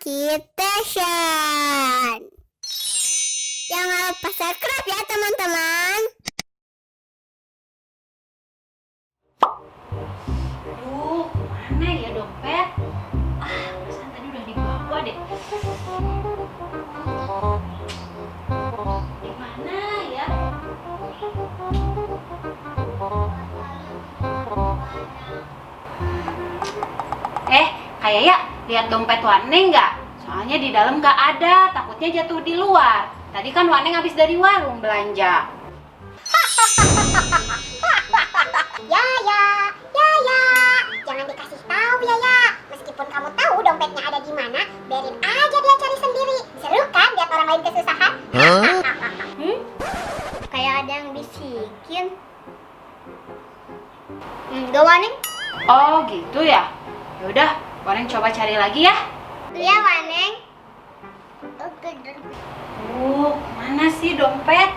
Kitation. Jangan lupa subscribe ya teman-teman. Aduh, mana ya dompet? Perasaan tadi udah dibawa deh. Di mana ya? Kayak ya, lihat dompet Waneng nggak? Soalnya di dalam nggak ada, takutnya jatuh di luar. Tadi kan Waneng habis dari warung belanja. Yaya, jangan dikasih tahu Yaya. Meskipun kamu tahu dompetnya ada di mana, biarin aja dia cari sendiri. Seru kan lihat orang lain kesusahan? Kayak ada yang bisikin. Enggak, Waneng. Oh gitu ya? Yaudah, Waneng coba cari lagi ya. Iya, Waneng. Mana sih dompet?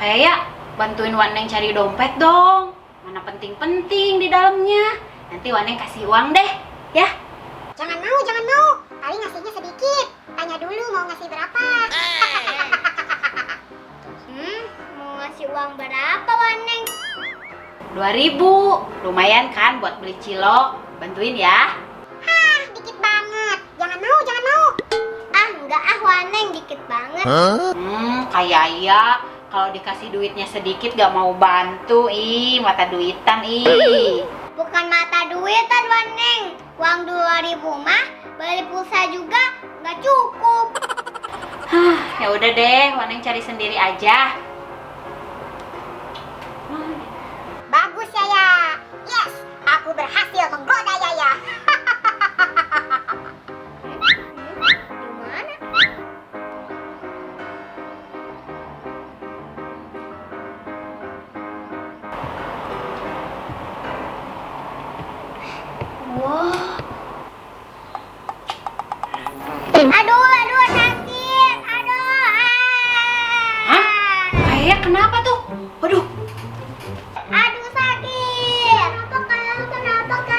Kayak bantuin Waneng cari dompet dong. Mana penting-penting di dalamnya. Nanti Waneng kasih uang deh, ya. Jangan mau. Paling ngasihnya sedikit. Tanya dulu mau ngasih berapa. Mau ngasih uang berapa, Waneng? 2.000. Lumayan kan buat beli cilok. Bantuin ya. Dikit banget. Jangan mau. Enggak Waneng, dikit banget. Kayak ya. Kalau dikasih duitnya sedikit gak mau bantu. Mata duitan. Bukan mata duitan, Waneng. Uang 2.000 mah beli pulsa juga nggak cukup. Ya udah deh, Waneng cari sendiri aja. Bagus Yaya. Yes, aku berhasil menggoda Yaya. Gimana? Wah, Aduh, sakit. hah? Kayak kenapa tuh? Waduh, Aduh, sakit.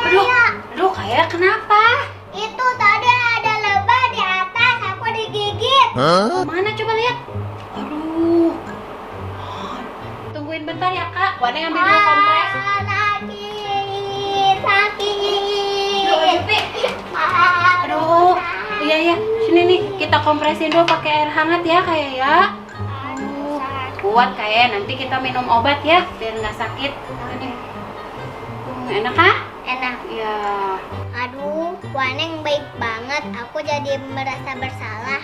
Kenapa aduh, kayak kenapa? Itu tadi ada lebah di atas, aku digigit. Mana coba lihat? Aduh. Tungguin bentar ya kak, Waneng ambil dulu kompres. Sakit. Aduh, Jupi. Aduh, iya, sini nih, kita kompresin dulu pakai air hangat ya kayak ya. Kuat kayak, nanti kita minum obat ya, biar nggak sakit. Ini. Enak kah? Enak. Ya. Aduh, Waneng baik banget. Aku jadi merasa bersalah.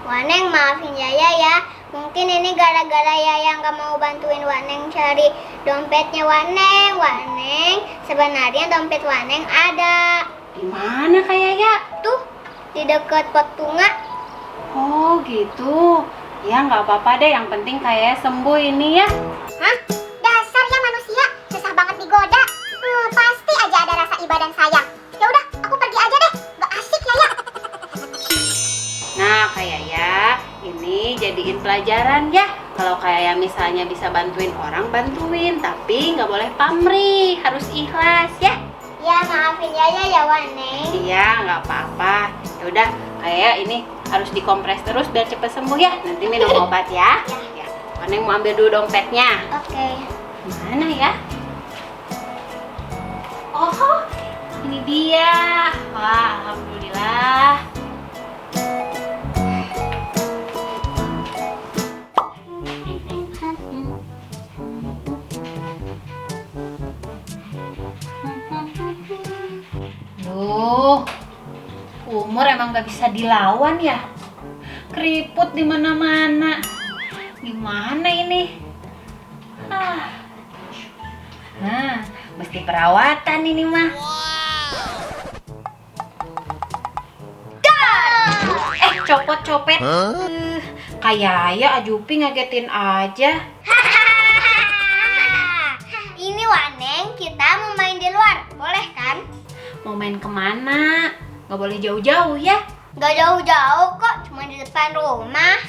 Waneng maafin Yaya ya. Mungkin ini gara-gara Yaya nggak mau bantuin Waneng cari dompetnya Waneng. Sebenarnya dompet Waneng ada. Di mana kayak ya? Tuh, di dekat pot bunga. Oh gitu. Ya nggak apa-apa deh, yang penting kayak sembuh ini ya. Hah? Dasarnya manusia, susah banget digoda. Pasti aja ada rasa iba dan sayang. Ya udah, aku pergi aja deh. Gak asik Yaya. Nah kayak ya, ini jadiin pelajaran ya. Kalau kayak misalnya bisa bantuin orang, bantuin. Tapi nggak boleh pamrih, harus ikhlas ya. Ya maafin Yaya ya Waneng. Iya, nggak apa-apa. Ya udah, kayak ini harus dikompres terus biar cepet sembuh ya. Nanti minum obat ya. Ya. Waneng mau ambil dulu dompetnya. Oke. Mana ya? Oh, ini dia. Wah, alhamdulillah. Duh, umur emang gak bisa dilawan ya. Keriput di mana-mana. Gimana ini? Mesti perawatan ini mah. Copot-copet. Kayak ya Ajupi ngagetin aja. Ini Waneng, kita mau main di luar, boleh kan? Mau main kemana? Gak boleh jauh-jauh ya. Gak jauh-jauh kok, cuma di depan rumah.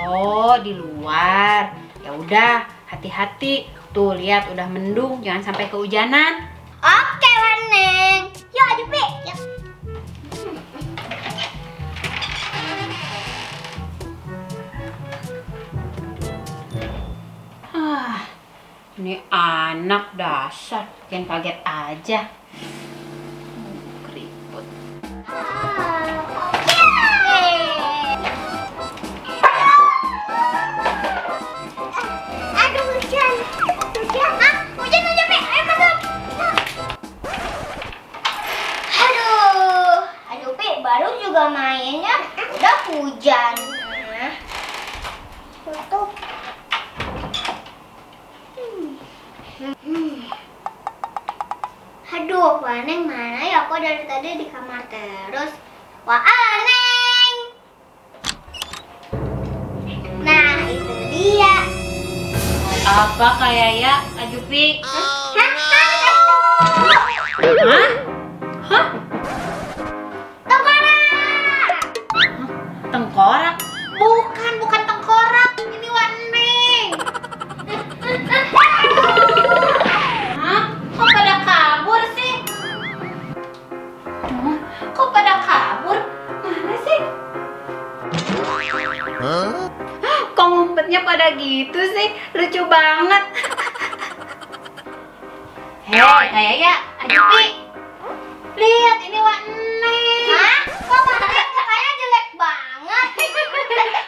Oh, di luar. Ya udah, hati-hati. Tuh, lihat udah mendung, jangan sampai kehujanan. Oke Waneng. Yuk Ajupi. Yuk. anak dasar, bikin kaget aja. Keriput. Aduh, hujan. Hujan, Pi. Ayo masuk. Aduh, Pi, baru juga mainnya udah hujan. Tutup. Aduh, Waneng mana ya? Kok dari tadi di kamar terus? Wah, Aneng. Nah, itu dia. Apa kayak ya, Kak Jupi? Hah? Hah? Hah? Tengkorak. Tengkorak? Bukan tengkorak. Ini Waneng. Hah? Kok pada kabur sih? Kok pada kabur? Mana sih? Kok ngumpetnya pada gitu sih? Lucu banget. Hei, kayak ya, Ajupi. Lihat ini Waneng. Hah? Kok Waneng mukanya jelek banget?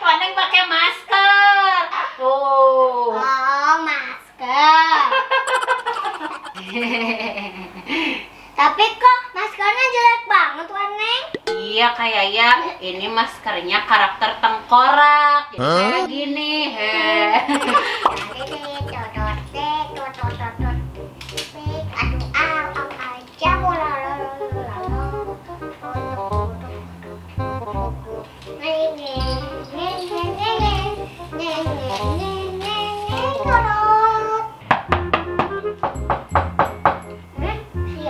Waneng pakai masker. Tuh. Oh, masker. Tapi kok maskernya jelek banget, Waneng? Iya kayak ya, ini maskernya karakter tengkorak. Jadi kayak gini.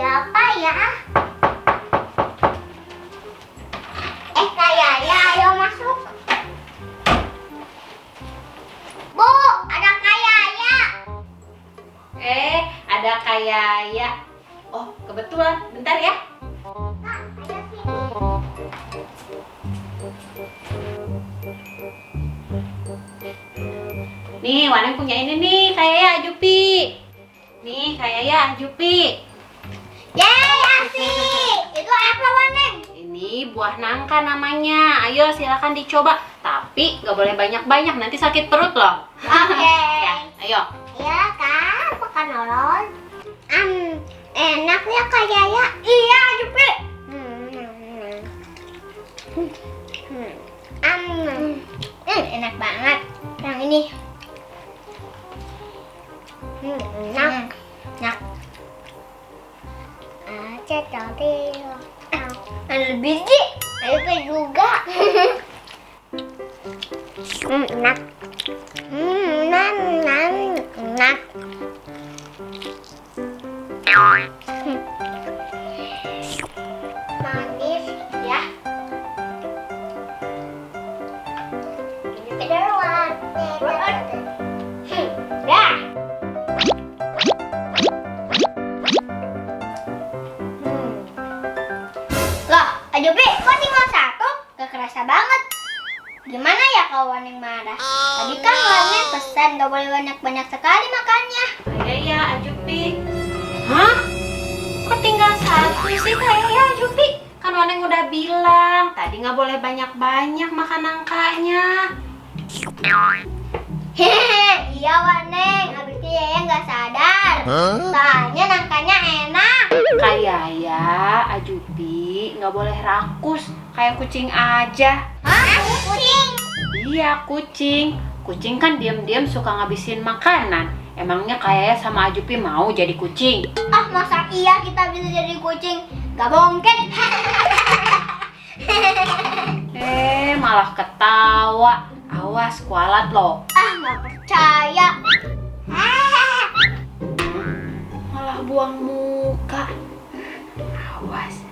Siapa ya? Kayak ya, ayo masuk. Bu, ada kayak ya. Ada kayak ya. Oh, kebetulan. Bentar ya. Ayo sini. Nih, Waneng punya ini nih, kayak ya Jupi. Nih, kayak ya Jupi. Yeay, asik. Itu apa, Waneng? Ini buah nangka namanya. Ayo silakan dicoba. Tapi nggak boleh banyak-banyak, nanti sakit perut loh. Oke. Ya, ayo. Iya kan, makan olon. Enak ya kayak ya. Iya, Jupi. Enak banget. Yang ini. Enak. Enak. Aja tadi. Ada biji. Ada juga. Enak. Enak. Manis ya. Ini kederuan. Dah. Loh, Ajupi, kok tinggal satu? Gak kerasa banget. Gimana ya kalau Waneng marah? Tadi kan Waneng pesan gak boleh banyak-banyak sekali makannya. Kayak ya Ajupi. Hah? Kok tinggal satu sih kayak ya Ajupi? Kan Waneng udah bilang tadi nggak boleh banyak-banyak makan nangkanya. Hehehe, iya Waneng, habis itu Yaya nggak sadar. Soalnya nangkanya enak. Kayak ya Ajupi nggak boleh rakus kayak kucing aja. Hah? Kucing? Iya kucing. Kucing kan diam-diam suka ngabisin makanan. Emangnya kayak sama Ajupi mau jadi kucing? Ah, masa iya kita bisa jadi kucing? Gak mungkin. Malah ketawa. Awas kualat loh. Ah, nggak percaya. Malah buang muka. Awas.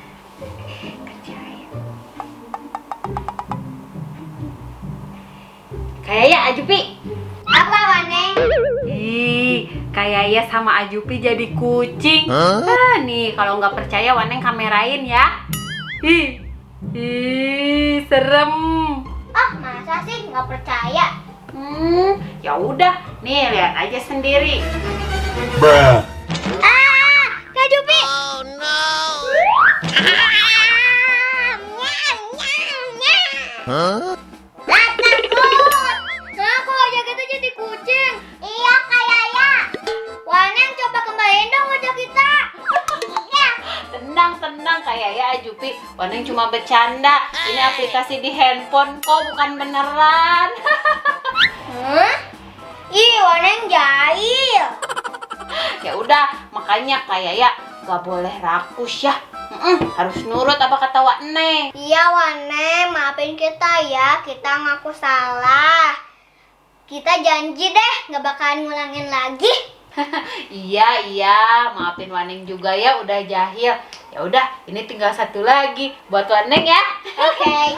Kerjain. Kayak ya Ajupi. Apa Waneng? Ih, kayak ya sama Ajupi jadi kucing. Nih kalau nggak percaya Waneng kamerain ya. Ih, serem. Ah, masa sih nggak percaya? Ya udah, nih lihat aja sendiri. Bruh. Kak Jupi. Huh? Takut. Nah, kok ojek itu jadi kucing? Iya, kayak ya. Waneng, coba kembaliin dong ojek kita. Tenang kayak ya Jupi. Waneng cuma bercanda. Ini aplikasi di handphone kok, bukan beneran. Hah? Ih, Waneng jahil. Ya udah, makanya kayak ya gak boleh rakus ya. Harus nurut apa kata Wak Neng. Iya, Waneng, maafin kita ya. Kita ngaku salah. Kita janji deh gak bakalan ngulangin lagi. Iya, maafin Waneng juga ya udah jahil. Ya udah, ini tinggal satu lagi buat Waneng ya. Oke.